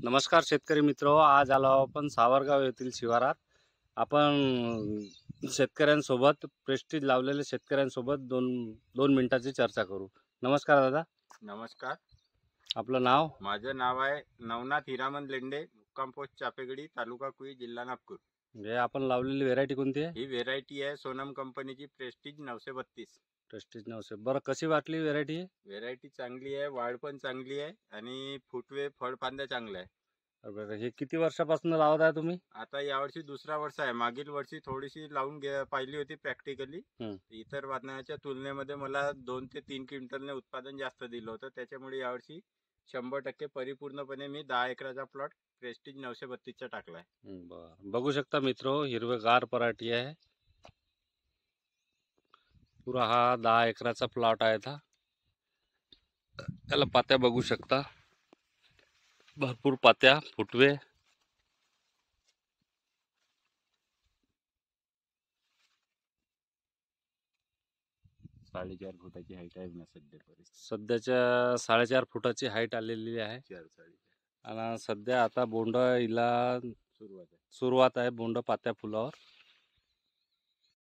नमस्कार शेतकरी मित्र, आज आलो आपण सावरगाव येथील शिवारात. आपण शेतकऱ्यांसोबत प्रेस्टीज लावलेल्या शेतकऱ्यांसोबत दोन दोन मिनिटाची चर्चा करू. नमस्कार दादा, नमस्कार. आपलं नाव? माझं नाव आहे नवनाथ हिरामन लेंडे, मुक्काम पोस्ट चापेगडी, तालुका कुई, जिल्हा नागपूर. म्हणजे आपण लावलेली व्हेरायटी कोणती आहे? ही व्हेरायटी आहे सोनम कंपनीची प्रेस्टीज 932. प्रेस्टीज 900. बरं, कशी वाटली व्हेरायटी? व्हेरायटी चांगली आहे, वाढ पण चांगली आहे आणि फुटवे फळफांद्या चांगल्या आहे. बरं, हे किती वर्षापासून लावत आहे तुम्ही? आता यावर्षी दुसरा वर्ष आहे. मागील वर्षी थोडीशी लावून पाहिली होती प्रॅक्टिकली. इतर वादनाच्या तुलनेमध्ये मला 2 ते 3 क्विंटलने उत्पादन जास्त दिलं होतं. त्याच्यामुळे यावर्षी 100% परिपूर्णपणे मी 10 एकराचा प्लॉट प्रेस्टीज 932चा टाकलाय. बरं, बघू शकता मित्र, हिरवेगार पराठी आहे. पुरा हा 10 एकराचा प्लॉट आहे. त्याला पात्या बघू शकता, भरपूर पात्या, फुटवे. 4.5 फुटाची हाईट आहे ना सध्याच्या 4.5 फुटाची हाईट आलेली आहे. 4.5 आणि सध्या आता बोंड हिला सुरुवात आहे. सुरुवात आहे, बोंड पात्या फुलावर.